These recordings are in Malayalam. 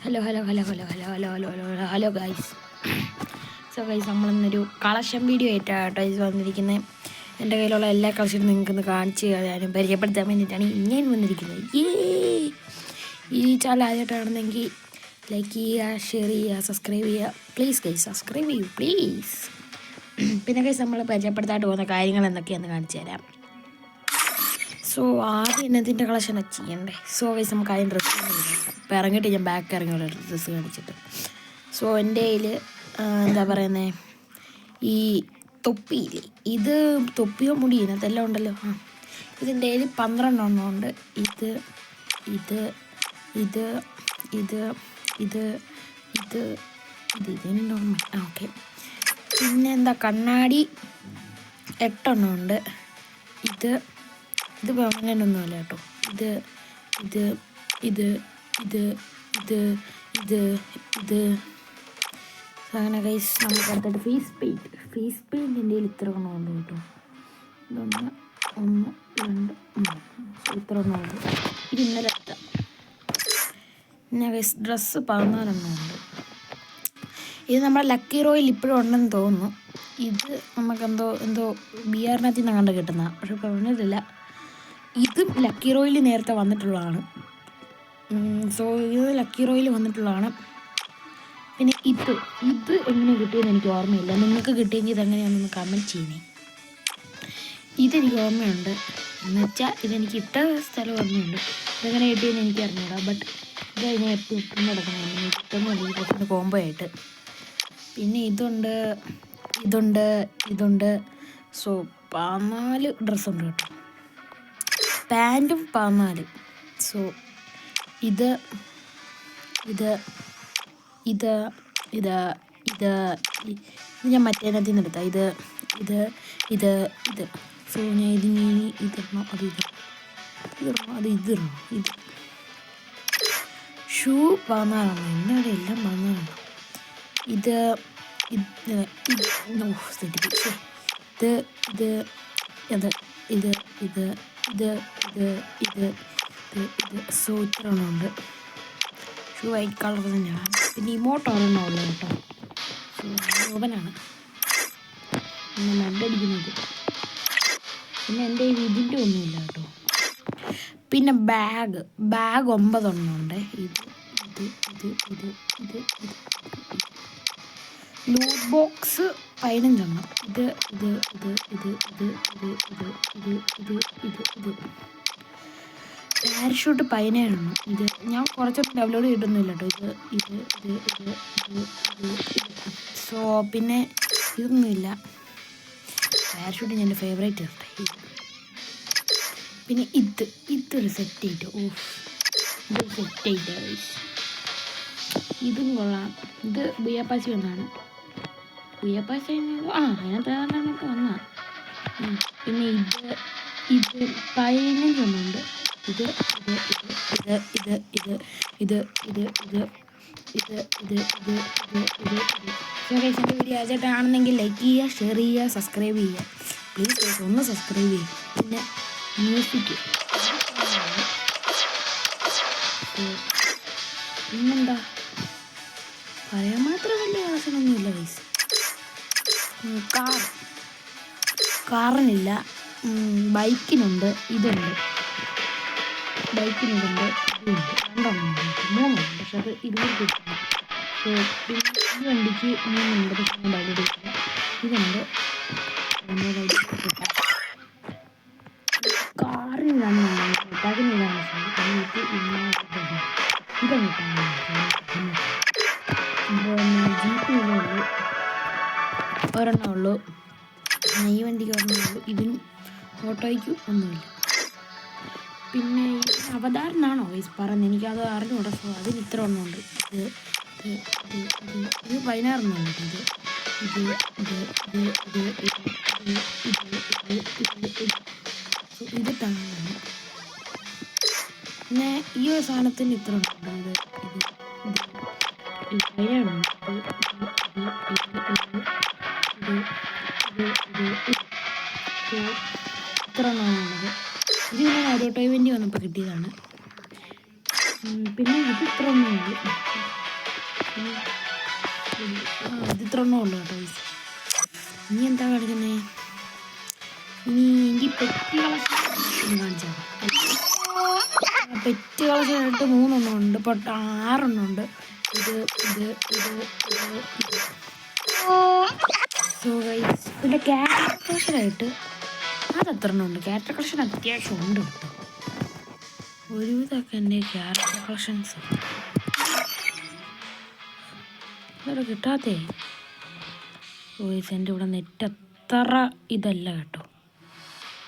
Hello guys. സോ ഗൈസ്, നമ്മളിന്നൊരു കളക്ഷൻ വീഡിയോ ആയിട്ടാണ് ഇത് വന്നിരിക്കുന്നത്. എൻ്റെ കയ്യിലുള്ള എല്ലാ കളക്ഷനും നിങ്ങൾക്കൊന്ന് കാണിച്ച് തരാനും പരിചയപ്പെടുത്താൻ വേണ്ടിയിട്ടാണ് ഞാൻ വന്നിരിക്കുന്നത്. ഈ ചാനൽ ആദ്യമായിട്ടാണെന്നെങ്കിൽ ലൈക്ക് ചെയ്യുക, ഷെയർ ചെയ്യുക, സബ്സ്ക്രൈബ് ചെയ്യുക. പ്ലീസ് ഗൈസ്, സബ്സ്ക്രൈബ് ചെയ്യൂ പ്ലീസ്. പിന്നെ ഗൈസ്, നമ്മൾ പരിചയപ്പെടുത്താണ്ട് പോകുന്ന കാര്യങ്ങൾ എന്തൊക്കെയാണെന്ന് കാണിച്ചു തരാം. സോ ആദ്യം എന്നതിൻ്റെ കളക്ഷനൊക്കെ ചെയ്യണ്ടേ. സോ ഗൈസ്, നമുക്ക് ആദ്യം ഡ്രസ്സ് ഇപ്പം ഇറങ്ങിയിട്ട് ഞാൻ ബാക്ക് ഇറങ്ങിയുള്ള ഡ്രസ്സ് കാണിച്ചിട്ട്. സോ എൻ്റെ കയ്യിൽ എന്താ പറയുന്നത്, ഈ തൊപ്പിയില്ലേ, ഇത് തൊപ്പിയോ മുടി ഇതിനകത്തെല്ലാം ഉണ്ടല്ലോ. ഇതിൻ്റെ കയ്യിൽ 12 എണ്ണം ഉണ്ട്. ഇത് ഇത് ഇത് ഇത് ഇത് ഇത് ഇത് ഇതിൻ്റെ ഓക്കെ. പിന്നെ എന്താ, കണ്ണാടി 8 എണ്ണം ഉണ്ട്. ഇത് അങ്ങനെയൊന്നുമല്ല കേട്ടോ. ഇത് ഇത് ഇത് ഇത് ഇത് ഇത് ഇത് അങ്ങനെ ഗൈസ്. നമുക്ക് അടുത്തിട്ട് ഫേസ് പെയിൻറ്റ് എൻ്റെ കയ്യിൽ ഇത്ര എണ്ണമുണ്ട് കേട്ടോ. ഇതൊന്ന് 1 2 ഇത്ര എണ്ണമുണ്ട്. ഇത് ഇന്നലെ എടുത്ത. പിന്നെ ഗൈസ്, ഡ്രസ്സ് 14 എണ്ണമുണ്ട്. ഇത് നമ്മുടെ ലക്കി റോയിൽ ഇപ്പോഴും ഉണ്ടെന്ന് തോന്നുന്നു. ഇത് നമുക്കെന്തോ ബിആറിനകത്ത് നിന്ന് കണ്ട് കിട്ടുന്ന, പക്ഷെ പറഞ്ഞിട്ടില്ല. ഇതും ലക്കി റോയിൽ നേരത്തെ വന്നിട്ടുള്ളതാണ്. സോ ഇത് ലക്കി റോയിൽ വന്നിട്ടുള്ളതാണ്. പിന്നെ ഇത് എങ്ങനെ കിട്ടിയെന്ന് എനിക്ക് ഓർമ്മയില്ല. നിങ്ങൾക്ക് കിട്ടിയെങ്കിൽ ഇതെങ്ങനെയാണെന്ന് കമൻറ്റ് ചെയ്യണേ. ഇതെനിക്ക് ഓർമ്മയുണ്ട്, എന്നുവെച്ചാൽ ഇതെനിക്ക് ഇട്ട സ്ഥലം ഓർമ്മയുണ്ട്. ഇതെങ്ങനെ കിട്ടിയെന്ന് എനിക്ക് അറിഞ്ഞൂടാ. ബട്ട് ഇത് ഞാൻ എപ്പോഴും ഇട്ടുകൊണ്ട് നടക്കണം, ഇട്ടൊന്നുമല്ല ഈ ഡ്രസ്സിൻ്റെ കോംബോ ആയിട്ട്. പിന്നെ ഇതുണ്ട്. സോ 14 ഡ്രസ്സുണ്ട് കേട്ടോ. പാൻറ്റും 14. സോ ഇത് ഞാൻ മറ്റേനകത്ത് നിന്ന് എടുത്താൽ ഇത്. സോ ഞാൻ ഇതിടണോ ഇത് ഷൂ 14 എന്നോടെ എല്ലാം 14. ഇത് സോ ഇത്ര എണ്ണമുണ്ട്. ഷൂ വൈറ്റ് കളർ തന്നെയാണ്. പിന്നെ ഇമോട്ട് ഒരെണ്ണമുള്ളൂ കേട്ടോ. സോ ഓവനാണ് പിന്നെ മണ്ടടിക്കുന്നത്. പിന്നെ എൻ്റെ ഇതിൻ്റെ ഒന്നുമില്ല കേട്ടോ. പിന്നെ ബാഗ് 9 എണ്ണമുണ്ട്. ഇത് ലൂട്ട് ബോക്സ് 15 എണ്ണം. ഇത് പാരഷൂട്ട് 17 എണ്ണം. ഇത് ഞാൻ കുറച്ചൊന്നും ഡൗൺലോഡ് ചെയ്തിട്ടൊന്നുമില്ല കേട്ടോ. ഇത് സോ പിന്നെ ഇതൊന്നുമില്ല. പാരഷൂട്ട് ഞാൻ എൻ്റെ ഫേവറേറ്റ് ആണ്. പിന്നെ ഇതൊരു സെറ്റ് ആയിട്ട് ഇതും കൊള്ളാം. ഇത് ബുയ്യാപ്പാച്ചി ഒന്നാണ്. ബുയ്യാപ്പാച്ചി അതിനകത്ത് ഏതാണ്ടൊക്കെ വന്നാ. പിന്നെ ഇത് 15 എണ്ണമുണ്ട്. ഇത് എൻ്റെ വീഡിയോ ആദ്യമായിട്ടാണെന്നെങ്കിൽ ലൈക്ക് ചെയ്യുക, ഷെയർ ചെയ്യുക, സബ്സ്ക്രൈബ് ചെയ്യുക. പ്ലീസ് ഒന്ന് സബ്സ്ക്രൈബ് ചെയ്യുക. പിന്നെ മ്യൂസിക് പിന്നെന്താ പറയാൻ മാത്രം വലിയ കളക്ഷനൊന്നുമില്ല ഗൈസ്. കാറിനില്ല. ബൈക്കിനുണ്ട്. ഇതുണ്ട്. ബൈക്കിനുണ്ട്. ഇതുണ്ട്. 2 എണ്ണമുണ്ട്. 3 എണ്ണം. പക്ഷെ അത് 20 കിട്ടുന്നു. സോ പിന്നെ ഈ വണ്ടിക്ക് 3 ഉണ്ട്. പക്ഷെ ഞാൻ ഡൗൺലോഡ് ചെയ്തില്ല. ഇതുണ്ട്. കാറിന് 2 എണ്ണം. അതിന് ഇതാണ് ഇതൊന്നും ജീപ്പിനുള്ളൂ ഒരെണ്ണം ഉള്ളൂ. ഈ വണ്ടിക്ക് ഒരെണ്ണം ഉള്ളൂ. ഇതിനും ഓട്ടോയ്ക്കും ഒന്നുമില്ല. പിന്നെ അവതാറിനാണോ വയസ്സ് പറഞ്ഞത്, എനിക്കത് അറിഞ്ഞൂടാ. സോ അതിന് ഇത്ര ഒന്നുമുണ്ട്. ഇത് 16 എണ്ണമുണ്ട്. ഇത് താങ്ങാണ്. പിന്നെ ഈ ഒരു സാധനത്തിന് ഇത്ര ഉണ്ട്. ഇത്ര എണ്ണമാണുള്ളത്. ഇത് ഞാൻ ഓരോട്ടോ ഇവൻ്റ് വന്നപ്പോൾ കിട്ടിയതാണ്. പിന്നെ ഇത് ഇത്ര ഒന്നുമുണ്ട്. ഇത്ര എണ്ണം ഉള്ളു കേട്ടോ. ഇനി എന്താ കളിക്കുന്നേ? ഇനി എനിക്ക് പെറ്റ് കളക്ഷൻ കാണിച്ചാൽ പെറ്റ് കളക്ഷനായിട്ട് 3 എണ്ണം ഉണ്ട്. ഇപ്പോൾ 6 എണ്ണം ഉണ്ട്. ഇത് ഇത് ഇത് ഇത് ഇത്. സോ ഗൈസ് പിന്നെ ക്യാരക്ടർ കളക്ഷനായിട്ട് അതെത്ര എണ്ണം ഉണ്ട്? ക്യാരക്ടർ കളക്ഷൻ അത്യാവശ്യം ഉണ്ട് കേട്ടോ. ഒരുവിധമൊക്കെ എൻ്റെ ക്യാരക്ടർ കളക്ഷൻസ് ഇതോടെ കിട്ടാത്തേ. ഗൈസ് എൻ്റെ ഇവിടെ നെറ്റ് അത്ര ഇതല്ല കേട്ടോ,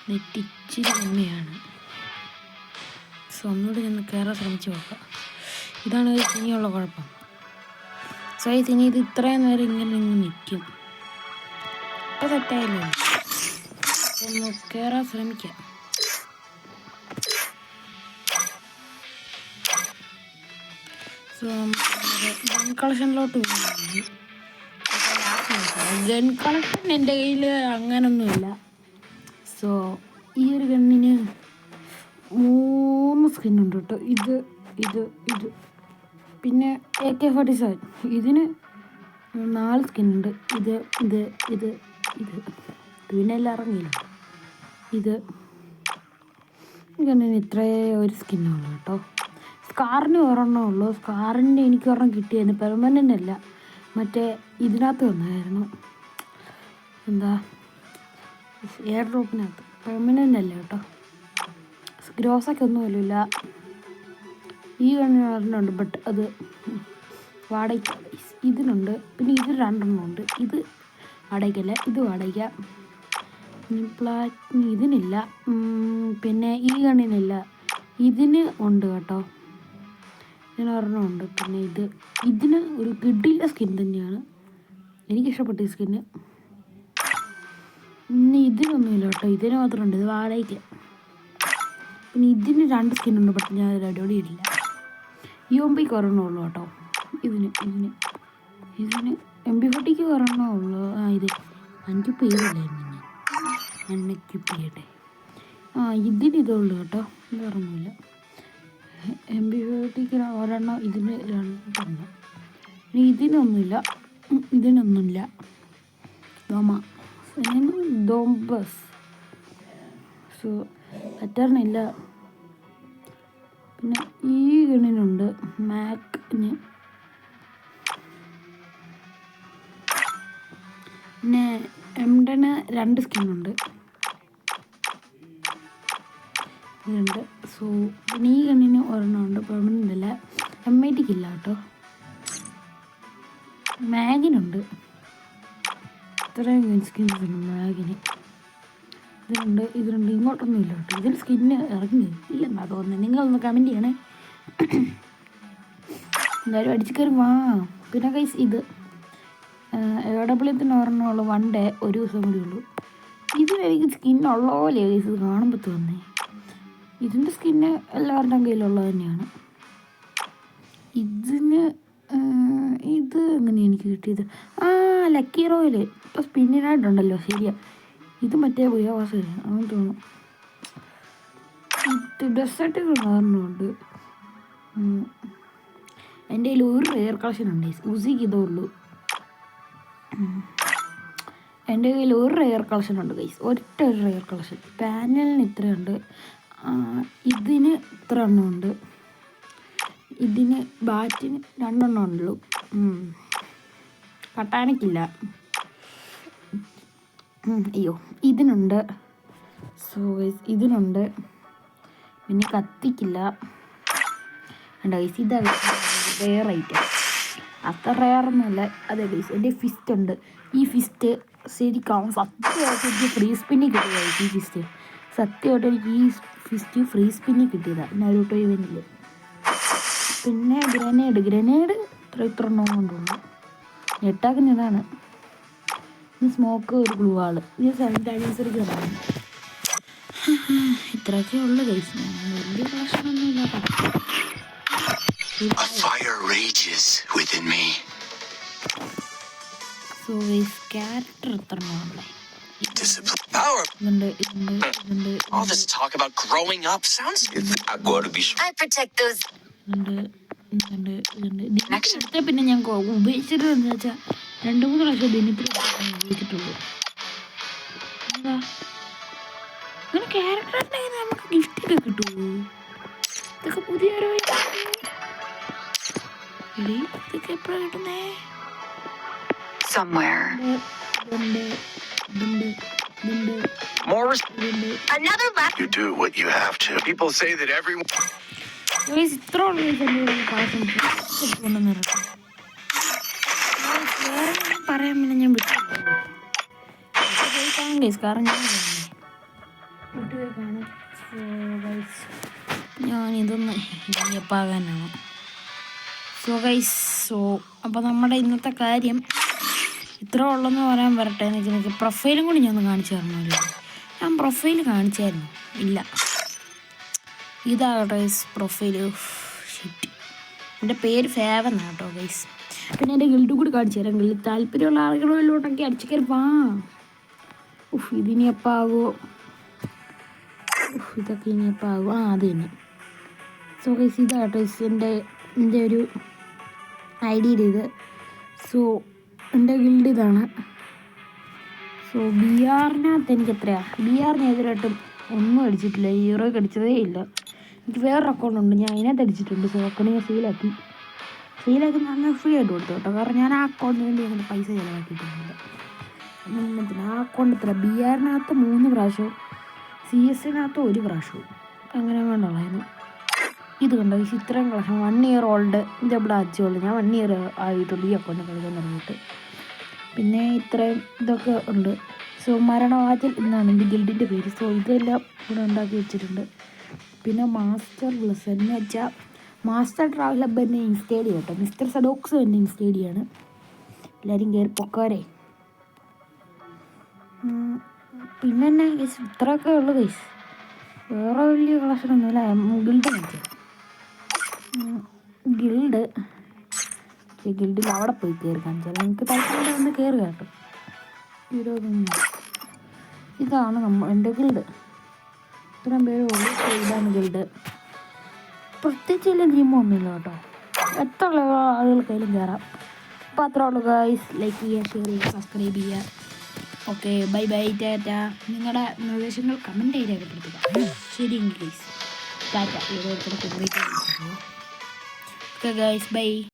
നെറ്റ് ഇച്ചിരി കമ്മിയാണ്. സോ ഒന്നുകൂടി ഞാൻ കയറാൻ ശ്രമിച്ച് നോക്കാം. ഇതാണ് ഇനിയുള്ള കുഴപ്പം. സോ ഇനി ഇത് ഇത്രയും നേരം ഇങ്ങനെ നിൽക്കും. ഇപ്പോൾ തെറ്റായില്ലേ? ഒന്ന് കയറാൻ ശ്രമിക്കാം. സോ ഗൺ കളക്ഷനിലോട്ട് പോകുന്നു. ഗൺ കളക്ഷൻ എൻ്റെ കയ്യിൽ അങ്ങനൊന്നുമില്ല. സോ ഈ ഒരു ഗണ്ണിന് 3 സ്കിന്നുണ്ട് കേട്ടോ. ഇത് ഇത് ഇത് പിന്നെ AK-47 ഇതിന് 4 സ്കിന്നുണ്ട്. ഇത് ഇത് ഇത് ഇത് പിന്നെ എല്ലാം ഇറങ്ങിയില്ല. ഇത് ഗണ്ണിന് ഇത്രയേ ഒരു സ്കിന്നുള്ളൂ കേട്ടോ. സ്കാറിന് ഒരെണ്ണേ ഉള്ളൂ. സ്കാറിൻ്റെ എനിക്ക് ഒരെണ്ണം കിട്ടിയായിരുന്നു, പെർമനൻ്റ് അല്ല, മറ്റേ ഇതിനകത്ത് വന്നായിരുന്നു, എന്താ എയർ ഡ്രോപ്പിനകത്ത്. പെർമനൻ്റ് അല്ല കേട്ടോ, ഗ്രോസൊക്കെ ഒന്നുമില്ല. ഈ കണ്ണിന് ഒരെണ്ണമുണ്ട്, ബട്ട് അത് വാടക. ഇതിനുണ്ട്. പിന്നെ ഇത് 2 എണ്ണം ഉണ്ട്. ഇത് വാടകയ്ക്കല്ല, ഇത് വാടക. പ്ലാറ്റിനം ഇതിനില്ല. പിന്നെ ഈ കണ്ണിനില്ല, ഇതിന് ഉണ്ട് കേട്ടോ. ഇതിനൊരെണ്ണം ഉണ്ട്. പിന്നെ ഇതിന് ഒരു കിഡിലെ സ്കിൻ തന്നെയാണ്, എനിക്കിഷ്ടപ്പെട്ട ഈ സ്കിന്ന്. പിന്നെ ഇതിനൊന്നുമില്ല കേട്ടോ, ഇതിന് മാത്രമുണ്ട്, ഇത് വാടകയ്ക്ക്. പിന്നെ ഇതിന് 2 സ്കിന്നുണ്ട്, ബട്ട് ഞാൻ അടിപൊളി ഇടില്ല. UMPക്ക് ഒരെണ്ണേ ഉള്ളൂ കേട്ടോ. ഇതിന് MP40ക്ക് ഒരെണ്ണേ ഉള്ളൂ. ഇത് അൻക്യൂപ്പ് ചെയ്തില്ലായിരുന്നു, ഞാൻ അൺക്യൂപ്പ് ചെയ്യട്ടെ. ഇതിന് ഇതുള്ളൂ കേട്ടോ, ഇത് ഒരെണ്ണമില്ല. MP40ക്ക് ഒരെണ്ണം, ഇതിന് 2 എണ്ണം. ഇനി ഇതിനൊന്നുമില്ല. ദോംബസ്. സോ അറ്ററിനില്ല. പിന്നെ ഈ ഗണ്ണിനുണ്ട്, മാക്കിന്. പിന്നെ M10 2 സ്കിന്നുണ്ട്, ഇതുണ്ട്. സോ പിന്നെ ഈ ഗണ്ണിന് ഒരെണ്ണം ഉണ്ട്, പെർമനൻ്റ് അല്ല. M80ക്ക് ഇല്ല കേട്ടോ. മാഗിനുണ്ട്, ഇത്രയും സ്കിൻസ് ഉണ്ട് മാഗിന്. ഇതിനുണ്ട്. ഇങ്ങോട്ടൊന്നും ഇല്ല കേട്ടോ. ഇതിൽ സ്കിന്ന് ഇറങ്ങി ഇല്ലെന്നാ തോന്നുന്നത്. നിങ്ങളൊന്ന് കമൻറ്റ് ചെയ്യണേ. എന്തായാലും അടിച്ചു കയറി വാ. പിന്നെ ഗൈസ് ഇത് AWത്തിന് ഒരെണ്ണമുള്ളൂ, 1 ഡേ, ഒരു ദിവസം കൂടി ഉള്ളൂ. ഇതിനെനിക്ക് സ്കിന്നുള്ള പോലെ ഗൈസ് ഇത് കാണുമ്പോൾ തോന്നേ. ഇതിൻ്റെ സ്കിന്ന് എല്ലാവരുടെയും കയ്യിലുള്ളത് തന്നെയാണ്. ഇത് എങ്ങനെ എനിക്ക് കിട്ടിയത്? ലക്കി റോയൽ ഇപ്പോൾ സ്പിന്നിനായിട്ടുണ്ടല്ലോ, ശരിയാ. ഇത് മറ്റേ ബുയാവാസ് അങ്ങനെ തോന്നുന്നു. ഇത് ഡെസേർട്ടുകൾ കാരണമുണ്ട്. എൻ്റെ കയ്യിൽ ഒരു റെയർ കളക്ഷൻ ഉണ്ട്. ഉസിക്ക് ഇതേ ഉള്ളൂ. എൻ്റെ കയ്യിൽ ഒരു റെയർ കളക്ഷൻ ഉണ്ട് ഗൈസ്, ഒറ്റ ഒരു റെയർ കളക്ഷൻ. പാനലിന് ഇത്രയുണ്ട്, ഇതിന് ഇത്ര എണ്ണമുണ്ട്, ഇതിന് ബാറ്റിന് 2 എണ്ണം ഉള്ളൂ. കട്ടാനയ്ക്കില്ല. അയ്യോ ഇതിനുണ്ട്. സോ ഗൈസ് ഇതിനുണ്ട്. പിന്നെ കത്തിക്കില്ല. ഉണ്ട് ഗൈസ്, ഇതാണ് റെയർ ഐറ്റം. അത്ര റെയറൊന്നുമല്ല. അതെ ഗൈസ്, എൻ്റെ ഫിസ്റ്റ് ഉണ്ട്. ഈ ഫിസ്റ്റ് ശരിക്കും സത്യമായിട്ട് എനിക്ക് ഫ്രീ സ്പിന്നി കിട്ടിയതാണ്. ഈ ഫിസ്റ്റ് സത്യമായിട്ട് എനിക്ക് ഈ ഫിസ്റ്റ് ഫ്രീ സ്പിന്നി കിട്ടിയതാണ് നരൂട്ടോ ഇവനിൽ. പിന്നെ ഗ്രനേഡ് ഇത്ര എണ്ണം കൊണ്ടുള്ളൂ. ഞെട്ടാക്കുന്നതാണ്. സ്മോക്ക്, ഒരു ഗ്ലൂ ആള്. ഇത് 7th ആനിവേഴ്സറിക്ക് വരാണ്. ഇത്രയൊക്കെ ഉള്ളു ഗൈസ്, വലിയ പ്രശ്നമൊന്നുമില്ല. സോ ഗൈസ് ക്യാരക്ടർ എത്ര ഉള്ളേ? പിന്നെ ഞാൻ ഉപയോഗിച്ചിട്ട് എന്താ വെച്ചാൽ 2-3 പ്രാവശ്യം ദിനത്തിൽ ഉപയോഗിച്ചിട്ടുള്ളൂ. എന്താ അങ്ങനെ ക്യാരക്ടർ ഉണ്ടെങ്കിൽ നമുക്ക് ഗിഫ്റ്റൊക്കെ കിട്ടുമോ? ഇതൊക്കെ പുതിയൊരു ഇതൊക്കെ എപ്പോഴാണ് കിട്ടുന്നേ? You do what you have to. People say that everyone. ഇത്ര പറയാൻ പിന്നെ ഞാൻ വിട്ടു കാരണം ഞാനിതൊന്ന് എപ്പാകാനാണ്. അപ്പോൾ നമ്മുടെ ഇന്നത്തെ കാര്യം ഇത്ര ഉള്ളെന്ന് പറയാൻ വരട്ടെ എന്ന് വെച്ചാൽ പ്രൊഫൈലും കൂടി ഞാൻ ഒന്ന് കാണിച്ചു തരണമല്ലോ. ഞാൻ പ്രൊഫൈൽ കാണിച്ചായിരുന്നു, ഇല്ല ഇതാ ഗൈസ് പ്രൊഫൈല്. ഷിറ്റ്, എൻ്റെ പേര് ഫേവ് എന്നാണ് കേട്ടോ ഗൈസ്. പിന്നെ എൻ്റെ ഗിൽഡ് കൂടി കാണിച്ചു തരാം. ഗിൽഡ് താല്പര്യമുള്ള ആളുകളിലോട്ടൊക്കെ അടിച്ചു കയറി വാ. ഇതിനി എപ്പോൾ ആകുമോ? ഇതൊക്കെ ഇനി എപ്പോൾ ആകുമോ? അത് തന്നെ. ഗൈസ് ഇതാ ഗൈസ് എൻ്റെ ഒരു ഐഡിയയിൽ ഇത്. എൻ്റെ ഗിൽഡ് ഇതാണ്. ബി ആറിനകത്ത് എനിക്ക് എത്രയാണ്? ബി ആറിന് എതിരായിട്ടും ഒന്നും അടിച്ചിട്ടില്ല, ഹീറോയ്ക്ക് അടിച്ചതേ ഇല്ല. എനിക്ക് വേറൊരു അക്കൗണ്ട് ഉണ്ട്, ഞാൻ അതിനകത്ത് അടിച്ചിട്ടുണ്ട്. അക്കൗണ്ട് ഞാൻ സെയിലാക്കി ഞാൻ ഫ്രീ ആയിട്ട് കൊടുത്തു കേട്ടോ. കാരണം ഞാൻ ആ അക്കൗണ്ടിന് വേണ്ടി അങ്ങനെ പൈസ ചിലവാക്കിയിട്ടൊന്നുമില്ല. പിന്നെ ആ അക്കൗണ്ട് എത്ര? ബി ആറിനകത്ത് 3 പ്രാവശ്യവും CS-നകത്ത് 1 പ്രാവശ്യവും അങ്ങനെ വേണ്ടുള്ളായിരുന്നു. ഇത് കണ്ടോ ഈ ഇത്രയും കളക്ഷൻ 1 ഇയർ ഓൾഡ് ഡബിൾ ആച്ചുള്ളൂ. ഞാൻ 1 ഇയർ ആയിട്ടുള്ളൂ ഈ അക്കൗണ്ട് കളിക്കാൻ തുടങ്ങിയിട്ട്. പിന്നെ ഇത്രയും ഇതൊക്കെ ഉണ്ട്. മരണവാതിൽ എന്നാണ് എൻ്റെ ഗിൽഡിൻ്റെ പേര്. ഇതെല്ലാം ഇവിടെ ഉണ്ടാക്കി വെച്ചിട്ടുണ്ട്. പിന്നെ മാസ്റ്റർ പ്ലസ് എന്ന് വെച്ചാൽ മാസ്റ്റർ ട്രാവൽ ഹബ് എന്നെ ഇൻസ്റ്റേഡ് ചെയ്യും കേട്ടോ. മിസ്റ്റർ സഡോക്സ് എന്നെ ഇൻസ്റ്റേഡ് ചെയ്യാണ്. എല്ലാവരും കയറി പൊക്കാരെ. പിന്നെ തന്നെ ഗൈസ് ഇത്രയൊക്കെ ഉള്ളു ഗൈസ്, വേറെ വലിയ കളക്ഷനൊന്നുമില്ല. ഗിൽഡിൽ അവിടെ പോയി കയറി കാണിച്ചാൽ നിങ്ങൾക്ക് താല്പര്യം വന്ന് കയറുക കേട്ടോ. ഇതാണ് എൻ്റെ ഗിൽഡ്. ഇത്രയും പേര് ഉള്ളു. ഇതാണ് ഗിൽഡ്. പ്രത്യേകിച്ച് വലിയ നിയമമൊന്നുമില്ല കേട്ടോ, എത്ര ആളുകൾക്കായാലും കയറാം. അപ്പോൾ അത്രേ ഉള്ളൂ ഗൈസ്. ലൈക്ക് ചെയ്യുക, ഷെയർ ചെയ്യുക, സബ്സ്ക്രൈബ് ചെയ്യുക. ഓക്കെ, ബൈ ബൈ, ടാറ്റ. നിങ്ങളുടെ നിർദ്ദേശങ്ങൾ കമൻറ്റ് ആയി രേഖപ്പെടുത്തുക. ശരി ഗൈസ്, ടാറ്റ. Okay guys, by.